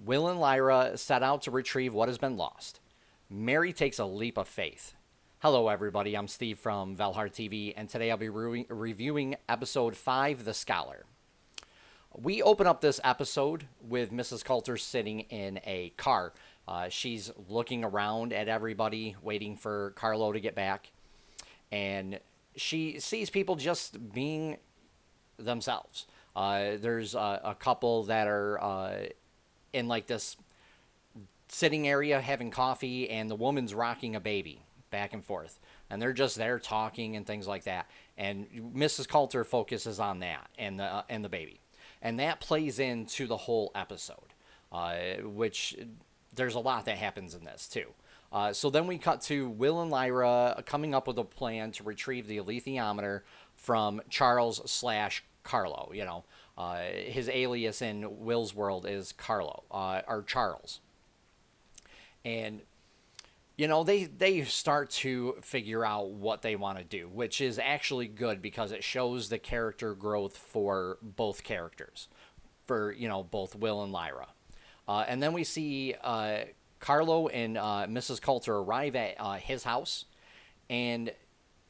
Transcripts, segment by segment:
Will and Lyra set out to retrieve what has been lost. Mary takes a leap of faith. Hello, everybody. I'm Steve from VALHARTV, and today I'll be reviewing episode 5, The Scholar. We open up this episode with Mrs. Coulter sitting in a car. She's looking around at everybody, waiting for Carlo to get back, and she sees people just being themselves. There's a couple that are in like this sitting area having coffee, and the woman's rocking a baby back and forth, and they're just there talking and things like that. And Mrs. Coulter focuses on that and the baby, and that plays into the whole episode, which there's a lot that happens in this too. So then we cut to Will and Lyra coming up with a plan to retrieve the alethiometer from Charles slash Carlo. His alias in Will's world is Carlo, or Charles. And, they start to figure out what they want to do, which is actually good because it shows the character growth for both characters, for, both Will and Lyra. And then we see Carlo and Mrs. Coulter arrive at his house, and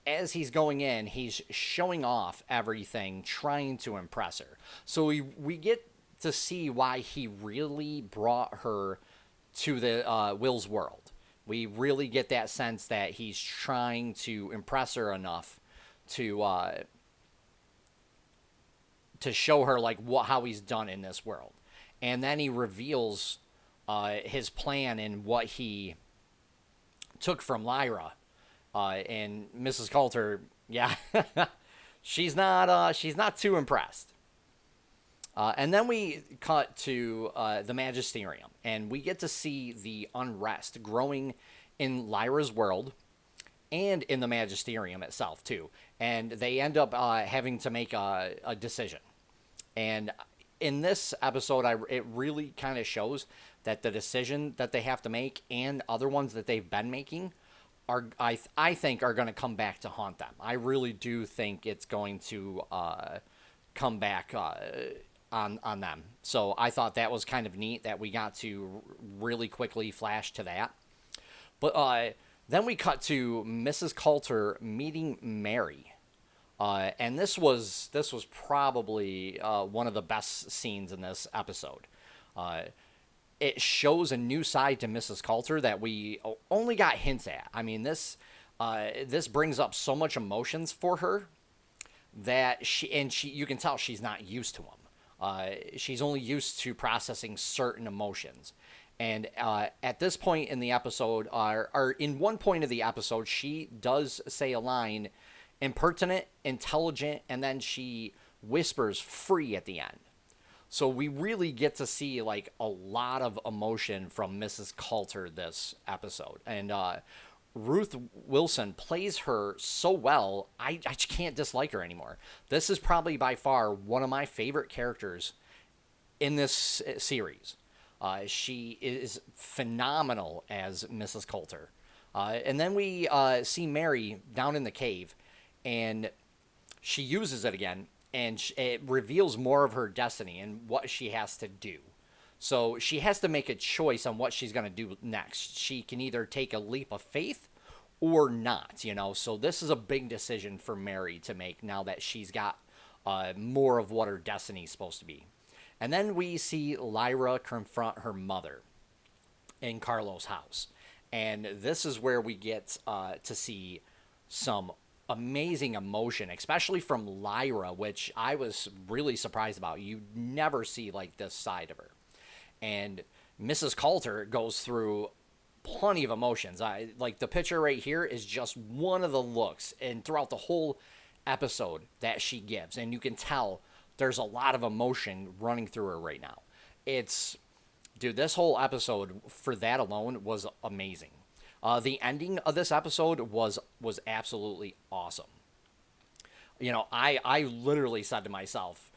as he's going in, he's showing off everything, trying to impress her. So we get to see why he really brought her to the Will's world. We really get that sense that he's trying to impress her enough to show her like how he's done in this world. And then he reveals his plan and what he took from Lyra. And Mrs. Coulter, yeah, she's not too impressed. And then we cut to the Magisterium, and we get to see the unrest growing in Lyra's world and in the Magisterium itself, too. And they end up having to make a decision. And in this episode, it really kind of shows that the decision that they have to make and other ones that they've been making I think are going to come back to haunt them. I really do think it's going to come back on them. So I thought that was kind of neat that we got to really quickly flash to that. But then we cut to Mrs. Coulter meeting Mary. And this was probably one of the best scenes in this episode. It shows a new side to Mrs. Coulter that we only got hints at. I mean, this brings up so much emotions for her that you can tell she's not used to them. She's only used to processing certain emotions. And at this point in the episode, or in one point of the episode, she does say a line, impertinent, intelligent, and then she whispers free at the end. So we really get to see like a lot of emotion from Mrs. Coulter this episode. And Ruth Wilson plays her so well, I just can't dislike her anymore. This is probably by far one of my favorite characters in this series. She is phenomenal as Mrs. Coulter. And then we see Mary down in the cave, and she uses it again. And it reveals more of her destiny and what she has to do. So she has to make a choice on what she's going to do next. She can either take a leap of faith or not, So this is a big decision for Mary to make now that she's got more of what her destiny is supposed to be. And then we see Lyra confront her mother in Carlo's house. And this is where we get to see some amazing emotion, especially from Lyra, which I was really surprised about. You never see like this side of her. And Mrs. Coulter goes through plenty of emotions. Like the picture right here is just one of the looks, and throughout the whole episode that she gives, and you can tell there's a lot of emotion running through her right now. Dude, this whole episode for that alone was amazing. The ending of this episode was absolutely awesome. I literally said to myself,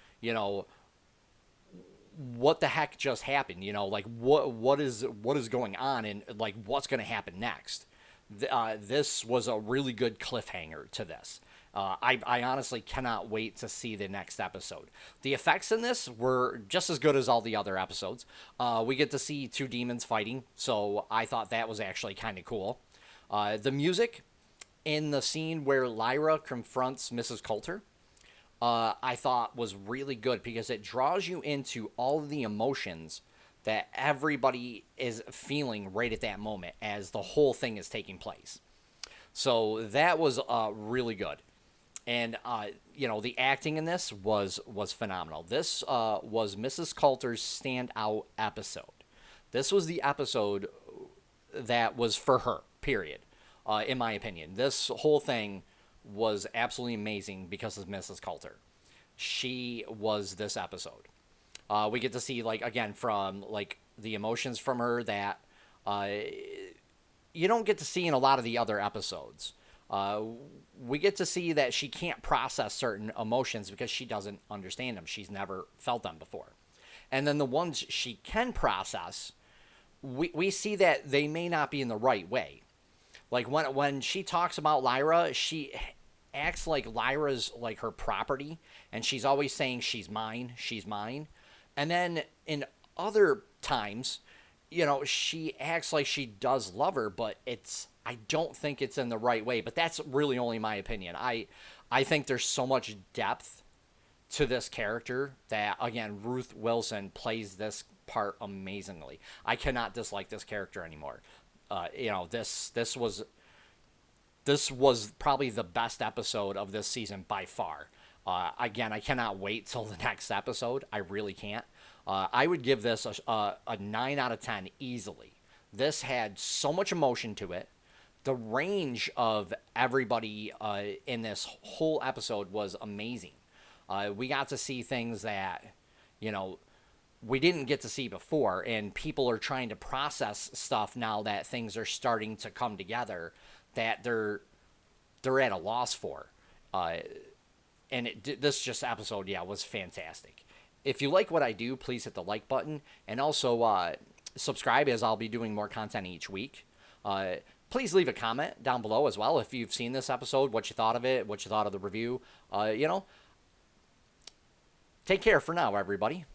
what the heck just happened? Like what is going on, and like what's going to happen next? This was a really good cliffhanger to this. I honestly cannot wait to see the next episode. The effects in this were just as good as all the other episodes. We get to see two demons fighting, so I thought that was actually kind of cool. The music in the scene where Lyra confronts Mrs. Coulter, I thought was really good because it draws you into all of the emotions that everybody is feeling right at that moment as the whole thing is taking place. So that was really good. And the acting in this was phenomenal. This was Mrs. Coulter's standout episode. This was the episode that was for her. Period. In my opinion, this whole thing was absolutely amazing because of Mrs. Coulter. She was this episode. We get to see again from the emotions from her that you don't get to see in a lot of the other episodes. We get to see that she can't process certain emotions because she doesn't understand them. She's never felt them before. And then the ones she can process, we see that they may not be in the right way. Like when she talks about Lyra, she acts like Lyra's like her property, and she's always saying she's mine, she's mine. And then in other times, she acts like she does love her, but I don't think it's in the right way. But that's really only my opinion. I think there's so much depth to this character that, again, Ruth Wilson plays this part amazingly. I cannot dislike this character anymore. This was probably the best episode of this season by far. Again, I cannot wait till the next episode. I really can't. I would give this a 9 out of 10 easily. This had so much emotion to it. The range of everybody in this whole episode was amazing. We got to see things that, we didn't get to see before, and people are trying to process stuff now that things are starting to come together that they're at a loss for. This just episode, was fantastic. If you like what I do, please hit the like button, and also subscribe, as I'll be doing more content each week. Please leave a comment down below as well if you've seen this episode, what you thought of it, what you thought of the review. Take care for now, everybody.